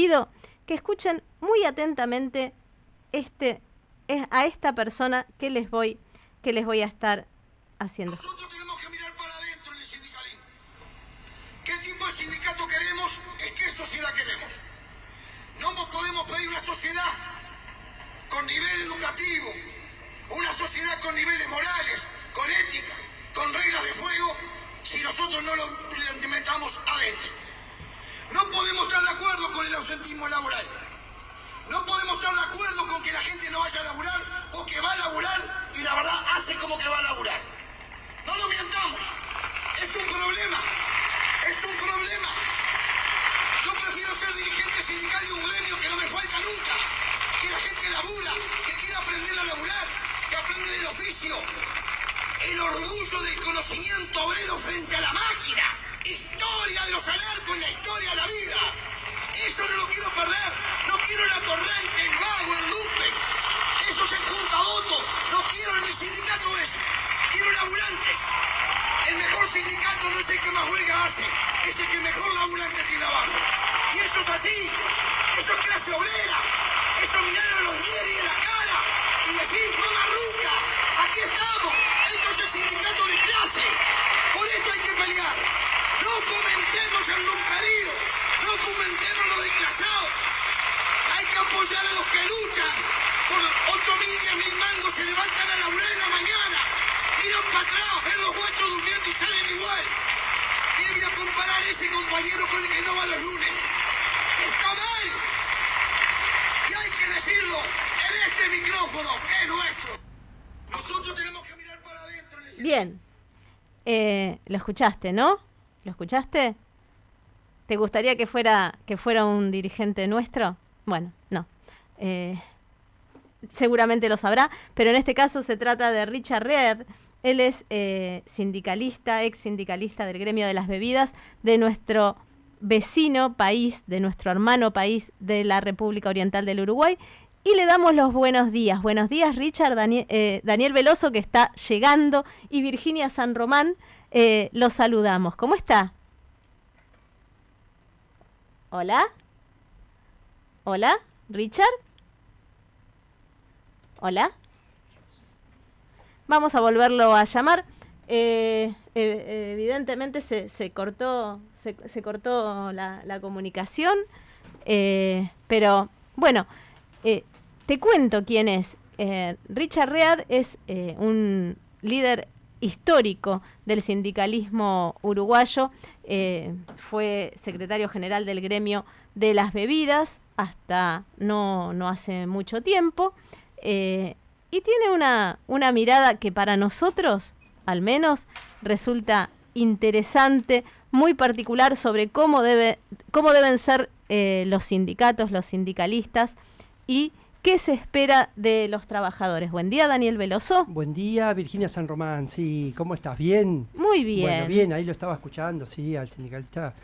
pido que escuchen muy atentamente a esta persona que les voy a estar haciendo. Nosotros tenemos que mirar para adentro en el sindicalismo. ¿Qué tipo de sindicato queremos? ¿Qué sociedad queremos? No podemos pedir una sociedad con nivel educativo, una sociedad con niveles morales, con ética, con reglas de juego, si nosotros no lo implementamos adentro. No podemos estar de acuerdo con el ausentismo laboral. No podemos estar de acuerdo con que la gente no vaya a laburar o que va a laburar y la verdad hace como que va a laburar. No nos mientamos. Es un problema. Es un problema. Yo prefiero ser dirigente sindical de un gremio que no me falta nunca. Que la gente labura, que quiera aprender a laburar, que aprenda el oficio. El orgullo del conocimiento obrero frente a la máquina. Historia de los anarcos en la historia de la vida. Eso no lo quiero perder. No quiero el atorrante, el vago, el lumpen. Eso se junta voto. No quiero en mi sindicato eso. Quiero laburantes. El mejor sindicato no es el que más huelga hace. Es el que mejor laburante tiene abajo. Y eso es así. Eso es clase obrera. Eso mirar a los diarios en la cara y decir, mamá ruca, aquí estamos. Esto es el sindicato de clase. Por esto hay que pelear. No fomentemos el lumperío. No fomentemos lo desclasado. Hay que apoyar a los que luchan. Por 8.000, 10.000 mangos se levantan a laburar en la mañana. Miran para atrás, ven los guachos durmiendo y salen igual. Y voy a comparar ese compañero con el que no va los lunes. Está mal. Y hay que decirlo en este micrófono, que es nuestro. Nosotros tenemos que mirar para adentro. Bien. Lo escuchaste, ¿no? ¿Lo escuchaste? ¿Te gustaría que fuera un dirigente nuestro? Bueno, no. Seguramente lo sabrá, pero en este caso se trata de Richard Read. Él es sindicalista, ex sindicalista del gremio de las bebidas de nuestro vecino país, de nuestro hermano país de la República Oriental del Uruguay. Y le damos los buenos días. Buenos días, Richard. Daniel Veloso, que está llegando, y Virginia San Román, los saludamos. ¿Cómo está? ¿Hola? ¿Hola? ¿Richard? ¿Hola? Vamos a volverlo a llamar. Evidentemente se cortó la comunicación, pero bueno, te cuento quién es. Richard Read es un líder histórico del sindicalismo uruguayo. Fue secretario general del gremio de las bebidas hasta no hace mucho tiempo, y tiene una mirada que para nosotros, al menos, resulta interesante, muy particular sobre cómo deben ser los sindicatos, los sindicalistas, y qué se espera de los trabajadores. Buen día, Daniel Veloso. Buen día, Virginia San Román. Sí, ¿cómo estás? ¿Bien? Muy bien. Bueno, bien, ahí lo estaba escuchando, sí, al sindicalista.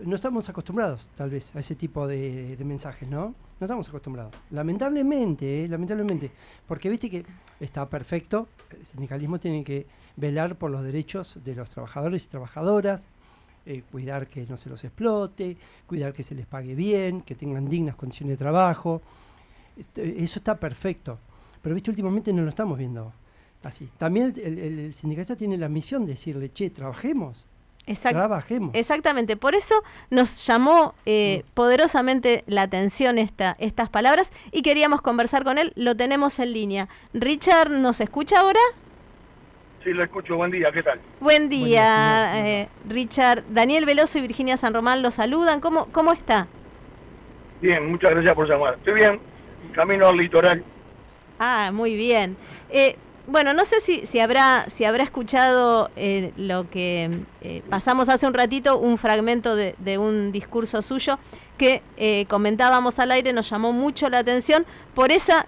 No estamos acostumbrados, tal vez, a ese tipo de mensajes, ¿no? No estamos acostumbrados. Lamentablemente, porque viste que está perfecto, el sindicalismo tiene que velar por los derechos de los trabajadores y trabajadoras, cuidar que no se los explote, cuidar que se les pague bien, que tengan dignas condiciones de trabajo. Eso está perfecto, pero viste, últimamente no lo estamos viendo así. También el sindicalista tiene la misión de decirle, che, trabajemos. Trabajemos. Exactamente, por eso nos llamó poderosamente la atención estas palabras y queríamos conversar con él. Lo tenemos en línea. Richard, ¿nos escucha ahora? Sí, lo escucho. Buen día, ¿qué tal? Buen día, Richard. Daniel Veloso y Virginia San Román lo saludan. ¿Cómo está? Bien, muchas gracias por llamar. Estoy bien, camino al litoral. Ah, muy bien. Bueno, no sé si habrá escuchado lo que pasamos hace un ratito, un fragmento de un discurso suyo que comentábamos al aire, nos llamó mucho la atención por esa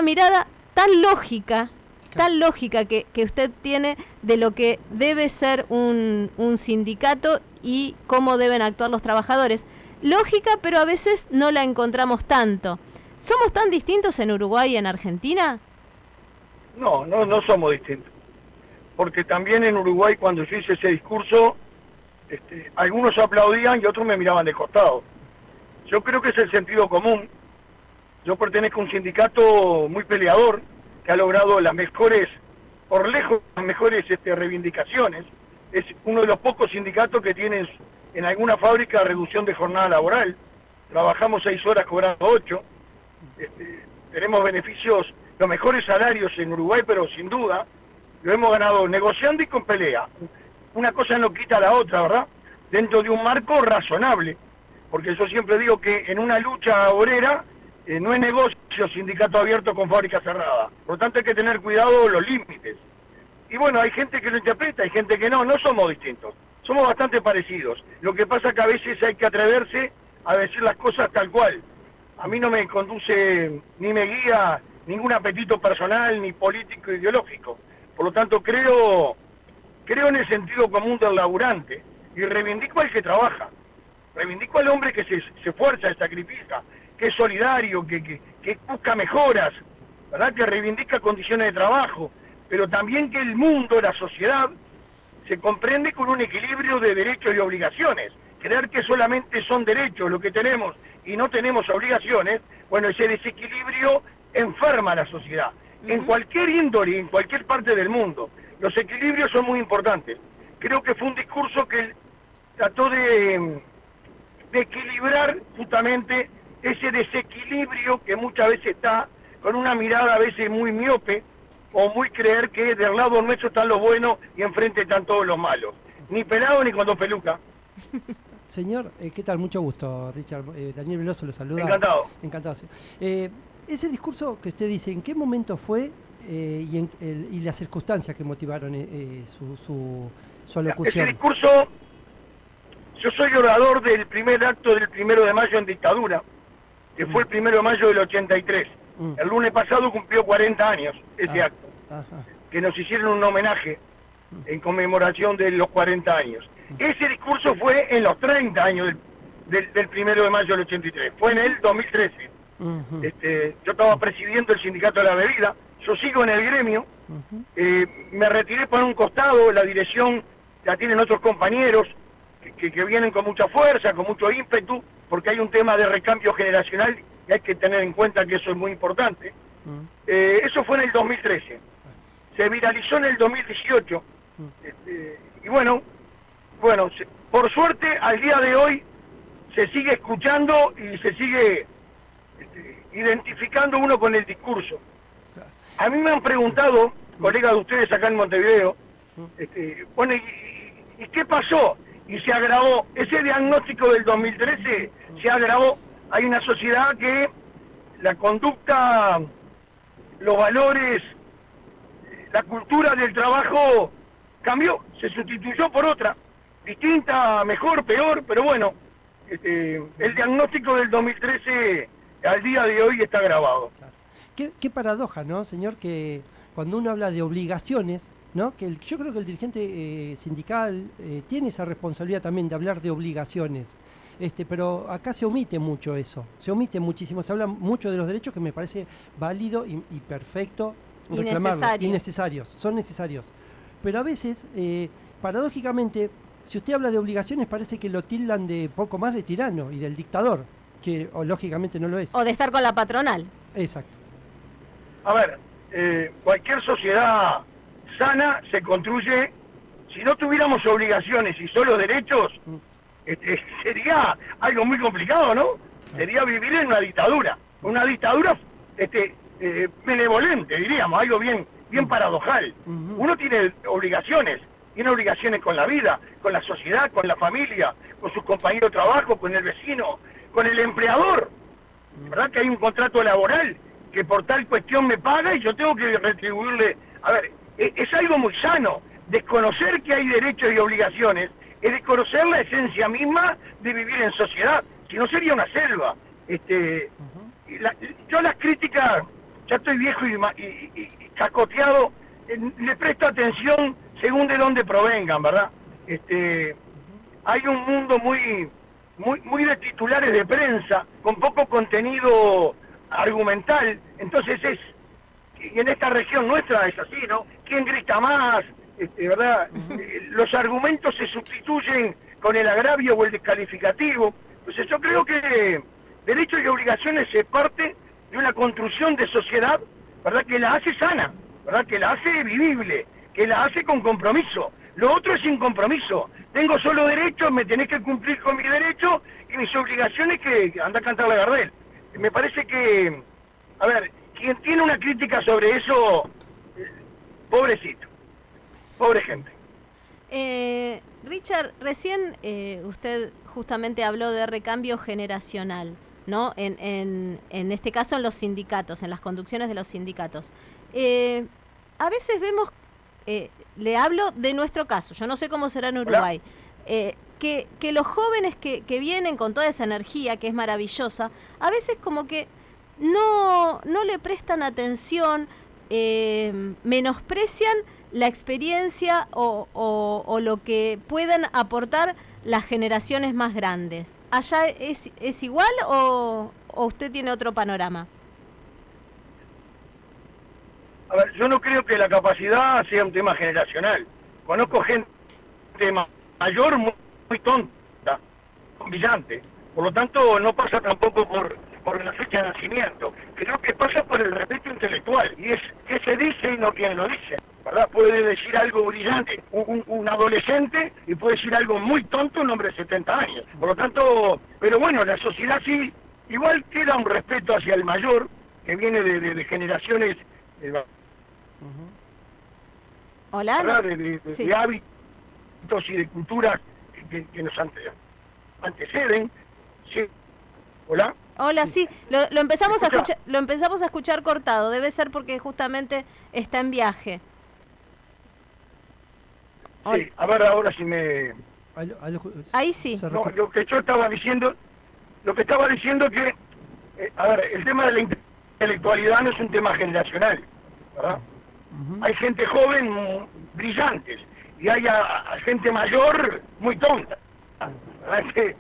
mirada tan lógica que usted tiene de lo que debe ser un sindicato y cómo deben actuar los trabajadores. Lógica, pero a veces no la encontramos tanto. ¿Somos tan distintos en Uruguay y en Argentina? No somos distintos. Porque también en Uruguay, cuando yo hice ese discurso, algunos aplaudían y otros me miraban de costado. Yo creo que es el sentido común. Yo pertenezco a un sindicato muy peleador, que ha logrado las mejores, por lejos, las mejores reivindicaciones. Es uno de los pocos sindicatos que tienen en alguna fábrica reducción de jornada laboral. Trabajamos 6 horas cobrando 8. Tenemos beneficios, los mejores salarios en Uruguay, pero sin duda lo hemos ganado negociando y con pelea. Una cosa no quita la otra, ¿verdad? Dentro de un marco razonable, porque yo siempre digo que en una lucha obrera no es negocio sindicato abierto con fábrica cerrada. Por lo tanto hay que tener cuidado los límites. Y bueno, hay gente que lo interpreta, hay gente que no somos distintos, somos bastante parecidos. Lo que pasa es que a veces hay que atreverse a decir las cosas tal cual. A mí no me conduce ni me guía ningún apetito personal ni político ideológico. Por lo tanto creo en el sentido común del laburante y reivindico al que trabaja. Reivindico al hombre que se esfuerza, se sacrifica, que es solidario, que busca mejoras, ¿verdad? Que reivindica condiciones de trabajo, pero también que el mundo, la sociedad, se comprende con un equilibrio de derechos y obligaciones. Creer que solamente son derechos lo que tenemos y no tenemos obligaciones, bueno, ese desequilibrio enferma a la sociedad. En cualquier índole, en cualquier parte del mundo, los equilibrios son muy importantes. Creo que fue un discurso que trató de equilibrar justamente ese desequilibrio que muchas veces está con una mirada a veces muy miope o muy creer que del lado nuestro están los buenos y enfrente están todos los malos. Ni pelado ni con 2 pelucas. Señor, ¿qué tal? Mucho gusto, Richard. Daniel Veloso lo saluda. Encantado. Encantado. Sí. Ese discurso que usted dice, ¿en qué momento fue y las circunstancias que motivaron su alocución? Ese discurso, yo soy orador del primer acto del 1 de mayo en dictadura, que fue el 1 de mayo del 83. El lunes pasado cumplió 40 años ese acto, que nos hicieron un homenaje en conmemoración de los 40 años. Ese discurso fue en los 30 años del 1 de mayo del 83, fue en el 2013. Yo estaba presidiendo el sindicato de la bebida, yo sigo en el gremio, me retiré por un costado, la dirección la tienen otros compañeros que vienen con mucha fuerza, con mucho ímpetu, porque hay un tema de recambio generacional y hay que tener en cuenta que eso es muy importante. Eso fue en el 2013, se viralizó en el 2018, y bueno, por suerte al día de hoy se sigue escuchando y se sigue identificando uno con el discurso. A mí me han preguntado, colegas de ustedes acá en Montevideo, bueno, ¿y qué pasó? Y se agravó, ese diagnóstico del 2013 se agravó. Hay una sociedad que la conducta, los valores, la cultura del trabajo cambió, se sustituyó por otra, distinta, mejor, peor, pero bueno, el diagnóstico del 2013 al día de hoy está grabado. Qué paradoja, ¿no, señor? Que cuando uno habla de obligaciones, ¿no? Yo creo que el dirigente sindical tiene esa responsabilidad también de hablar de obligaciones, pero acá se omite mucho eso, se omite muchísimo, se habla mucho de los derechos, que me parece válido y perfecto reclamarlos, y necesarios, son necesarios. Pero a veces, paradójicamente, si usted habla de obligaciones, parece que lo tildan de poco más de tirano y del dictador, que lógicamente no lo es. O de estar con la patronal. Exacto. A ver, cualquier sociedad sana se construye, si no tuviéramos obligaciones y solo derechos, sería algo muy complicado, ¿no? Sería vivir en una dictadura benevolente, diríamos, algo bien paradojal. Uno tiene obligaciones con la vida, con la sociedad, con la familia, con sus compañeros de trabajo, con el vecino, con el empleador, ¿verdad? Que hay un contrato laboral que por tal cuestión me paga y yo tengo que retribuirle. A ver, es algo muy sano. Desconocer que hay derechos y obligaciones es desconocer la esencia misma de vivir en sociedad, si no sería una selva. Yo las críticas, ya estoy viejo y cacoteado, le presto atención según de dónde provengan, ¿verdad? Hay un mundo muy de titulares de prensa, con poco contenido argumental, entonces y en esta región nuestra es así, ¿no? ¿Quién grita más? ¿Verdad? Los argumentos se sustituyen con el agravio o el descalificativo. Entonces yo creo que derechos y obligaciones es parte de una construcción de sociedad, ¿verdad?, que la hace sana, ¿verdad?, que la hace vivible, que la hace con compromiso. Lo otro es sin compromiso. Tengo solo derechos, me tenés que cumplir con mis derechos y mis obligaciones, que anda a cantar la Gardel. Me parece que, a ver, quien tiene una crítica sobre eso, pobrecito, pobre gente. Richard, recién usted justamente habló de recambio generacional, ¿no? En este caso en los sindicatos, en las conducciones de los sindicatos. A veces vemos, le hablo de nuestro caso, yo no sé cómo será en Uruguay, que los jóvenes que vienen con toda esa energía que es maravillosa, a veces como que no le prestan atención, menosprecian la experiencia o lo que puedan aportar las generaciones más grandes. ¿Allá es igual o usted tiene otro panorama? A ver, yo no creo que la capacidad sea un tema generacional. Conozco gente mayor muy tonta, brillante. Por lo tanto, no pasa tampoco por la fecha de nacimiento. Creo que pasa por el respeto intelectual. Y es qué se dice y no quién lo dice, ¿verdad? Puede decir algo brillante un adolescente y puede decir algo muy tonto un hombre de 70 años. Por lo tanto, pero bueno, la sociedad sí, igual queda un respeto hacia el mayor, que viene de generaciones... Hola, ¿verdad? Sí. De hábitos y de culturas que nos anteceden. Sí. Hola. Hola, sí, lo empezamos a escuchar cortado, debe ser porque justamente está en viaje. Sí, a ver ahora si me... Ahí sí. No, lo que yo estaba diciendo, que, a ver, el tema de la intelectualidad no es un tema generacional, ¿verdad? Hay gente joven brillantes y hay gente mayor muy tonta. ¿Verdad? Que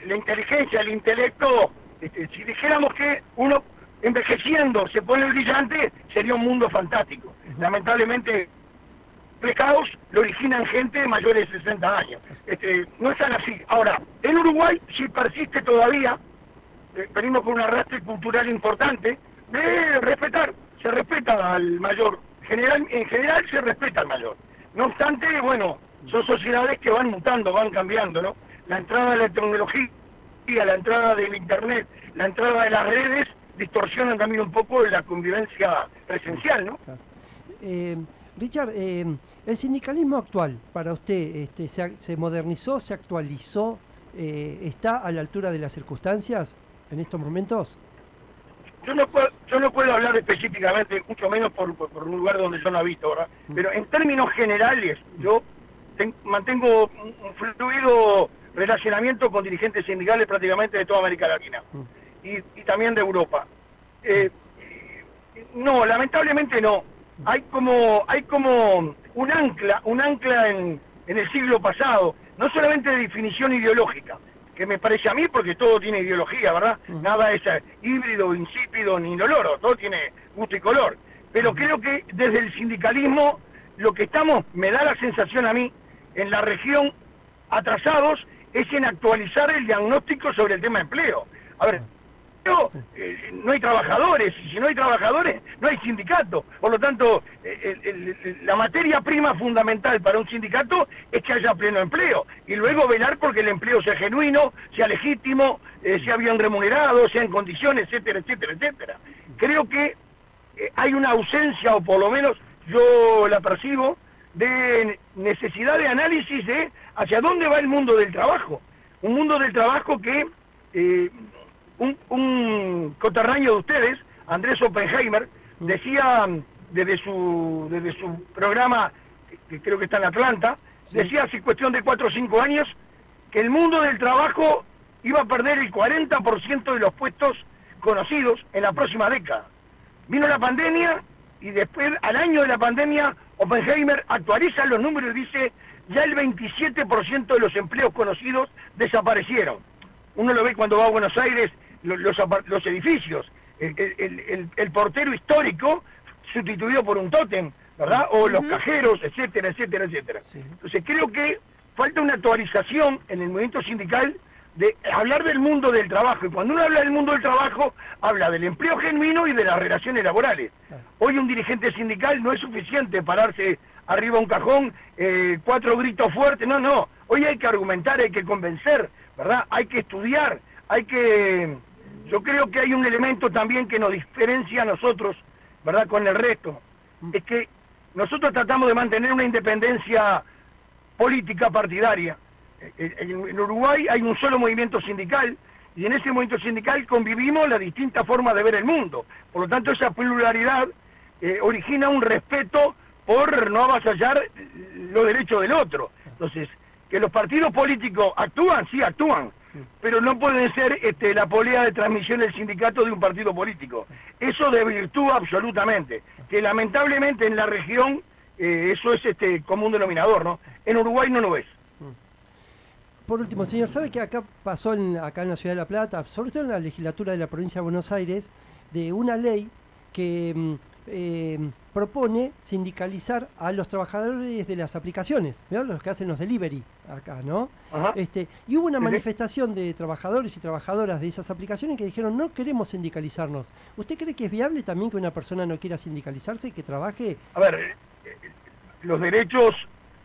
la inteligencia, el intelecto, si dijéramos que uno envejeciendo se pone brillante, sería un mundo fantástico. Lamentablemente, pecados lo originan gente mayores de 60 años. No es tan así. Ahora, en Uruguay sí persiste todavía, venimos con un arrastre cultural importante, de respetar. Se respeta al mayor, en general se respeta al mayor. No obstante, bueno, son sociedades que van mutando, van cambiando, ¿no? La entrada de la tecnología, la entrada del internet, la entrada de las redes distorsionan también un poco la convivencia presencial, ¿no? Richard, el sindicalismo actual, para usted, ¿se modernizó, se actualizó, está a la altura de las circunstancias en estos momentos? Yo no puedo hablar específicamente, mucho menos por un lugar donde yo no habito, ¿verdad? Pero en términos generales, yo mantengo un fluido relacionamiento con dirigentes sindicales prácticamente de toda América Latina y también de Europa. No, lamentablemente no. Hay como un ancla en el siglo pasado, no solamente de definición ideológica, que me parece a mí, porque todo tiene ideología, ¿verdad? Nada es híbrido, insípido, ni doloro, todo tiene gusto y color. Pero creo que desde el sindicalismo, lo que estamos, me da la sensación a mí, en la región, atrasados, es en actualizar el diagnóstico sobre el tema empleo. A ver, no hay trabajadores, y si no hay trabajadores, no hay sindicato. Por lo tanto, la materia prima fundamental para un sindicato es que haya pleno empleo, y luego velar porque el empleo sea genuino, sea legítimo, sea bien remunerado, sea en condiciones, etcétera, etcétera, etcétera. Creo que hay una ausencia, o por lo menos yo la percibo, de necesidad de análisis de hacia dónde va el mundo del trabajo. Un mundo del trabajo que... Un coterráneo de ustedes, Andrés Oppenheimer, decía desde su programa, que creo que está en Atlanta, decía hace cuestión de 4 o 5 años, que el mundo del trabajo iba a perder el 40% de los puestos conocidos en la próxima década. Vino la pandemia y después, al año de la pandemia, Oppenheimer actualiza los números y dice, ya el 27% de los empleos conocidos desaparecieron. Uno lo ve cuando va a Buenos Aires, los edificios, el portero histórico sustituido por un tótem, ¿verdad? O los cajeros, etcétera, etcétera, etcétera. Sí. Entonces creo que falta una actualización en el movimiento sindical de hablar del mundo del trabajo. Y cuando uno habla del mundo del trabajo, habla del empleo genuino y de las relaciones laborales. Hoy un dirigente sindical no es suficiente pararse arriba a un cajón, 4 gritos fuertes, no. Hoy hay que argumentar, hay que convencer, ¿verdad? Hay que estudiar, yo creo que hay un elemento también que nos diferencia a nosotros, ¿verdad?, con el resto. Es que nosotros tratamos de mantener una independencia política partidaria. En Uruguay hay un solo movimiento sindical, y en ese movimiento sindical convivimos las distintas formas de ver el mundo. Por lo tanto, esa pluralidad origina un respeto por no avasallar los derechos del otro. Entonces, que los partidos políticos actúan, sí actúan, pero no pueden ser la polea de transmisión del sindicato de un partido político. Eso desvirtúa absolutamente, que lamentablemente en la región eso es común denominador, ¿no? En Uruguay no lo es. Por último, señor, ¿sabe que acá pasó acá en la Ciudad de La Plata, sobre todo en la legislatura de la provincia de Buenos Aires, de una ley que propone sindicalizar a los trabajadores de las aplicaciones, ¿no? Los que hacen los delivery acá, ¿no? Ajá. Y hubo una manifestación de trabajadores y trabajadoras de esas aplicaciones que dijeron no queremos sindicalizarnos. ¿Usted cree que es viable también que una persona no quiera sindicalizarse y que trabaje? A ver, los derechos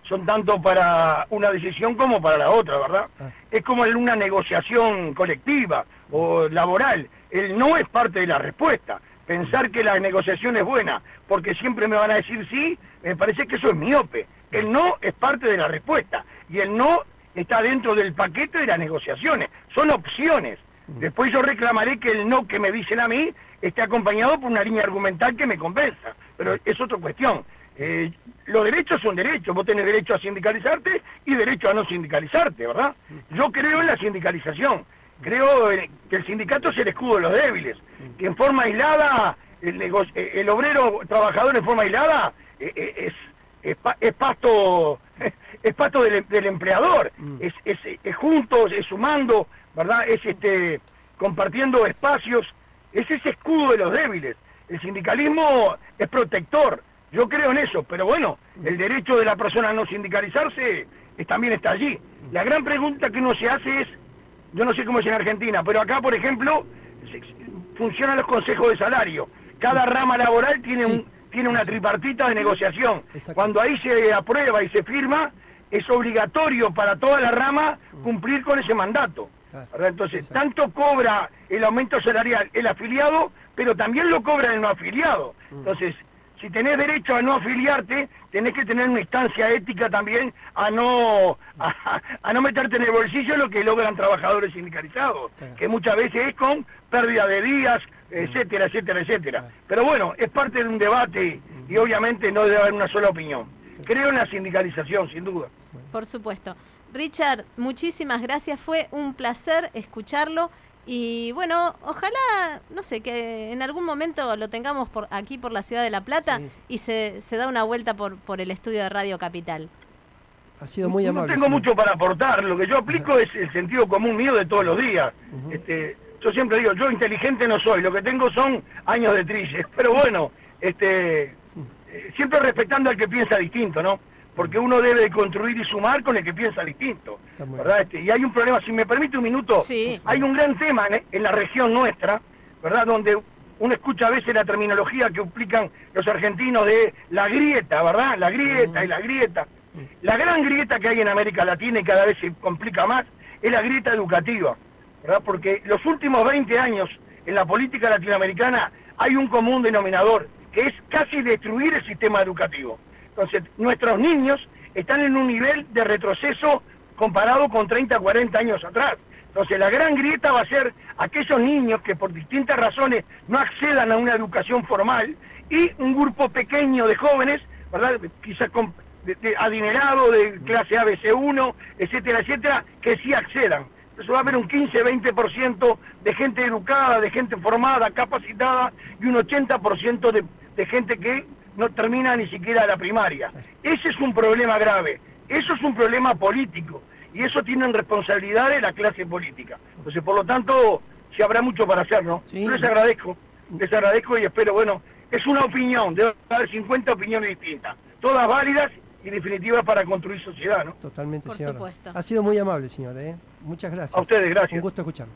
son tanto para una decisión como para la otra, ¿verdad? Es como en una negociación colectiva o laboral. El no es parte de la respuesta. Pensar que la negociación es buena porque siempre me van a decir sí, me parece que eso es miope. El no es parte de la respuesta y el no está dentro del paquete de las negociaciones. Son opciones. Después yo reclamaré que el no que me dicen a mí esté acompañado por una línea argumental que me convenza, pero es otra cuestión. Los derechos son derechos, vos tenés derecho a sindicalizarte y derecho a no sindicalizarte, ¿verdad? Yo creo en la sindicalización, creo que el sindicato es el escudo de los débiles, que en forma aislada, el obrero trabajador en forma aislada es pasto del empleador, es juntos, es sumando, ¿verdad? Es compartiendo espacios, es ese escudo de los débiles. El sindicalismo es protector. Yo creo en eso, pero bueno, el derecho de la persona a no sindicalizarse también está allí. La gran pregunta que uno se hace es, yo no sé cómo es en Argentina, pero acá, por ejemplo, funcionan los consejos de salario. Cada rama laboral tiene una tripartita de negociación. Cuando ahí se aprueba y se firma, es obligatorio para toda la rama cumplir con ese mandato. ¿Verdad? Entonces, tanto cobra el aumento salarial el afiliado, pero también lo cobra el no afiliado. Entonces, si tenés derecho a no afiliarte, tenés que tener una instancia ética también a no meterte en el bolsillo lo que logran trabajadores sindicalizados, que muchas veces es con pérdida de días, etcétera, etcétera, etcétera. Pero bueno, es parte de un debate y obviamente no debe haber una sola opinión. Creo en la sindicalización, sin duda. Por supuesto. Richard, muchísimas gracias, fue un placer escucharlo. Y bueno, ojalá, no sé, que en algún momento lo tengamos aquí por la ciudad de La Plata y se da una vuelta por el estudio de Radio Capital. Ha sido muy amable. No tengo mucho para aportar, lo que yo aplico es el sentido común mío de todos los días. Yo siempre digo, yo inteligente no soy, lo que tengo son años de trilles, pero bueno, siempre respetando al que piensa distinto, ¿no? Porque uno debe construir y sumar con el que piensa distinto, ¿verdad? Y hay un problema, si me permite un minuto, hay un gran tema en la región nuestra, ¿verdad? Donde uno escucha a veces la terminología que aplican los argentinos de la grieta, ¿verdad? La grieta y la grieta. La gran grieta que hay en América Latina y cada vez se complica más es la grieta educativa, ¿verdad? Porque los últimos 20 años en la política latinoamericana hay un común denominador, que es casi destruir el sistema educativo. Entonces, nuestros niños están en un nivel de retroceso comparado con 30, 40 años atrás. Entonces, la gran grieta va a ser aquellos niños que por distintas razones no accedan a una educación formal y un grupo pequeño de jóvenes, ¿verdad? Quizás adinerado de clase ABC1, etcétera, etcétera, que sí accedan. Entonces va a haber un 15-20% de gente educada, de gente formada, capacitada y un 80% de gente que no termina ni siquiera la primaria. Ese es un problema grave, eso es un problema político, y eso tiene responsabilidad de la clase política. Entonces, por lo tanto, sí habrá mucho para hacer, ¿no? Yo les agradezco y espero, bueno, es una opinión, debe haber 50 opiniones distintas, todas válidas y definitivas para construir sociedad, ¿no? Totalmente, por señor. supuesto. Ha sido muy amable, señor, Muchas gracias. A ustedes, gracias. Un gusto escuchar.